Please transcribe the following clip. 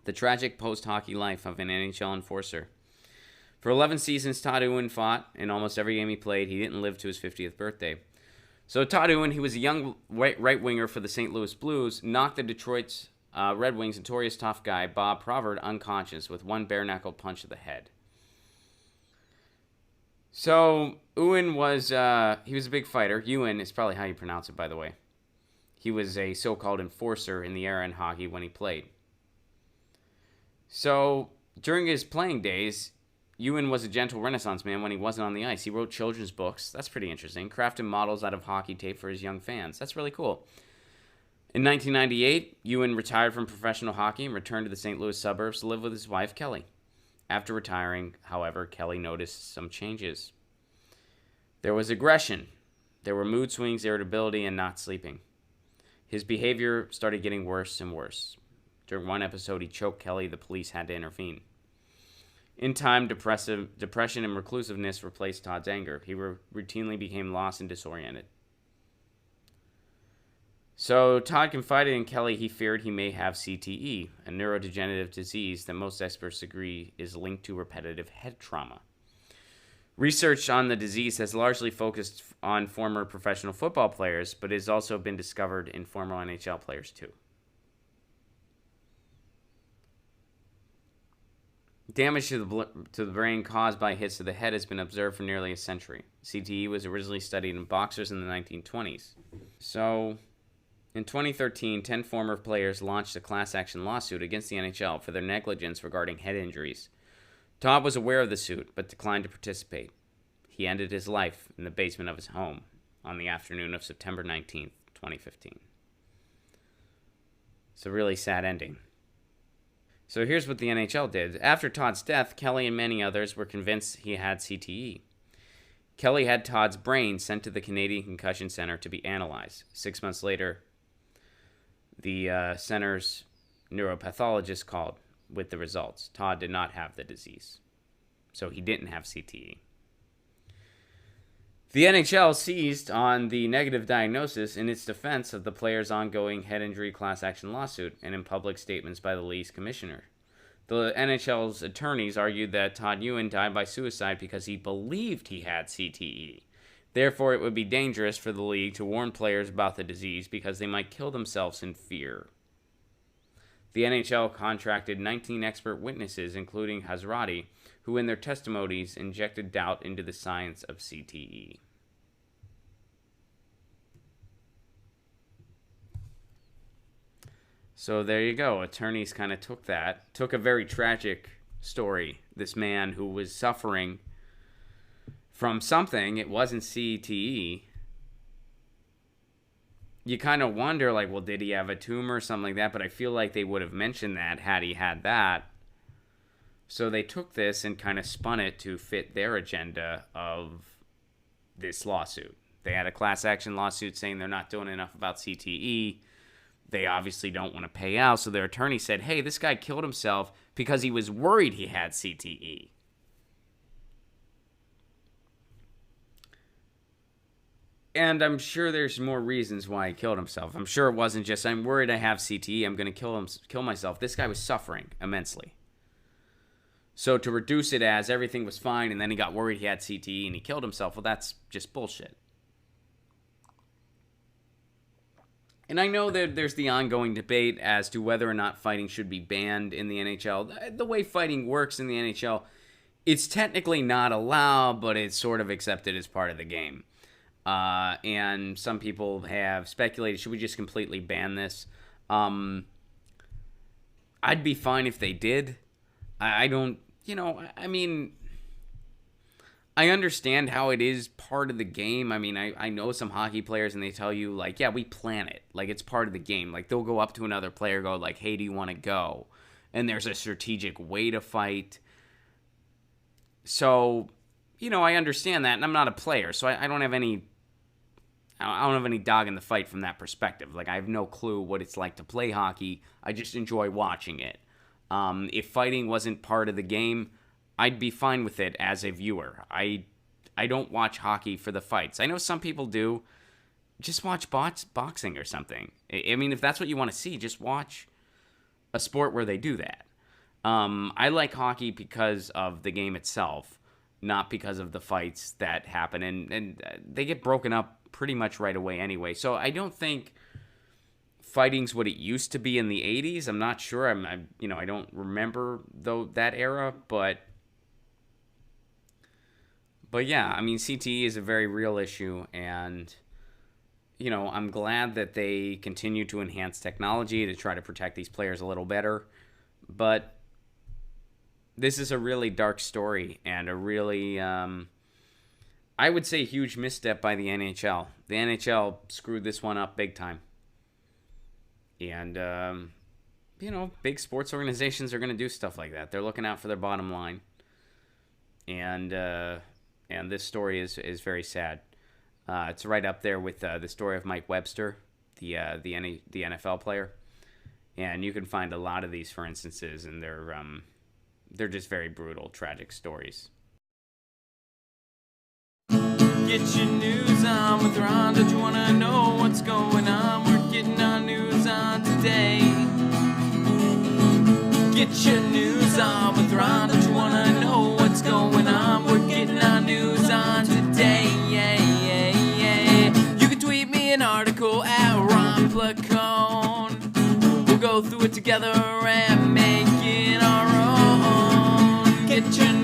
The tragic post-hockey life of an NHL enforcer. For 11 seasons, Todd Ewen fought in almost every game he played. He didn't live to his 50th birthday. So Todd Ewen, he was a young right winger for the St. Louis Blues, knocked the Detroit's Red Wings' notorious tough guy, Bob Provard, unconscious with one bare-knuckle punch to the head. So Ewen was, he was a big fighter. Ewen is probably how you pronounce it, by the way. He was a so-called enforcer in the era in hockey when he played. So during his playing days, Ewen was a gentle Renaissance man when he wasn't on the ice. He wrote children's books. That's pretty interesting. Crafted models out of hockey tape for his young fans. That's really cool. In 1998, Ewen retired from professional hockey and returned to the St. Louis suburbs to live with his wife, Kelly. After retiring, however, Kelly noticed some changes. There was aggression. There were mood swings, irritability, and not sleeping. His behavior started getting worse and worse. During one episode, he choked Kelly. The police had to intervene. In time, depression and reclusiveness replaced Todd's anger. He routinely became lost and disoriented. So Todd confided in Kelly he feared he may have CTE, a neurodegenerative disease that most experts agree is linked to repetitive head trauma. Research on the disease has largely focused on former professional football players, but has also been discovered in former NHL players too. Damage to the brain caused by hits to the head has been observed for nearly a century. CTE was originally studied in boxers in the 1920s. So, in 2013, 10 former players launched a class action lawsuit against the NHL for their negligence regarding head injuries. Todd was aware of the suit, but declined to participate. He ended his life in the basement of his home on the afternoon of September 19th, 2015. It's a really sad ending. So here's what the NHL did. After Todd's death, Kelly and many others were convinced he had CTE. Kelly had Todd's brain sent to the Canadian Concussion Center to be analyzed. 6 months later, the center's neuropathologist called with the results. Todd did not have the disease, so he didn't have CTE. The NHL seized on the negative diagnosis in its defense of the player's ongoing head injury class action lawsuit and in public statements by the league's commissioner. The NHL's attorneys argued that Todd Ewen died by suicide because he believed he had CTE. Therefore, it would be dangerous for the league to warn players about the disease because they might kill themselves in fear. The NHL contracted 19 expert witnesses, including Hazrati, who in their testimonies injected doubt into the science of CTE. So there you go. Attorneys kind of took a very tragic story. This man who was suffering from something, it wasn't CTE. You kind of wonder, like, well, did he have a tumor or something like that? But I feel like they would have mentioned that had he had that. So they took this and kind of spun it to fit their agenda of this lawsuit. They had a class action lawsuit saying they're not doing enough about CTE. They obviously don't want to pay out. So their attorney said, hey, this guy killed himself because he was worried he had CTE. And I'm sure there's more reasons why he killed himself. I'm sure it wasn't just, I'm worried I have CTE, I'm going to kill myself. This guy was suffering immensely. So to reduce it as everything was fine and then he got worried he had CTE and he killed himself, well, that's just bullshit. And I know that there's the ongoing debate as to whether or not fighting should be banned in the NHL. The way fighting works in the NHL, it's technically not allowed, but it's sort of accepted as part of the game. And some people have speculated, should we just completely ban this? I'd be fine if they did. I don't, I mean, I understand how it is part of the game. I mean, I know some hockey players and they tell you, like, yeah, we plan it. Like, it's part of the game. Like, they'll go up to another player, go like, hey, do you want to go? And there's a strategic way to fight. So, I understand that, and I'm not a player, so I don't have any dog in the fight from that perspective. Like, I have no clue what it's like to play hockey. I just enjoy watching it. If fighting wasn't part of the game, I'd be fine with it as a viewer. I don't watch hockey for the fights. I know some people do. Just watch boxing or something. I mean, if that's what you want to see, just watch a sport where they do that. I like hockey because of the game itself, not because of the fights that happen, and they get broken up pretty much right away anyway. So I don't think fighting's what it used to be in the 80s. I'm not sure. I don't remember though that era, but yeah, I mean, CTE is a very real issue, and I'm glad that they continue to enhance technology to try to protect these players a little better. But this is a really dark story and a really, I would say, huge misstep by the NHL. The NHL screwed this one up big time. And, big sports organizations are going to do stuff like that. They're looking out for their bottom line. And this story is very sad. It's right up there with the story of Mike Webster, the NFL player. And you can find a lot of these, for instances, and they're just very brutal, tragic stories. Get your news on with Ron. Don't you want to know what's going on? We're getting our news on today. Get your news on with Ron. Don't you want to know what's going on? We're getting our news on today. Yeah, yeah, yeah. You can tweet me an article at Ron Placone. We'll go through it together and make it our own. Get your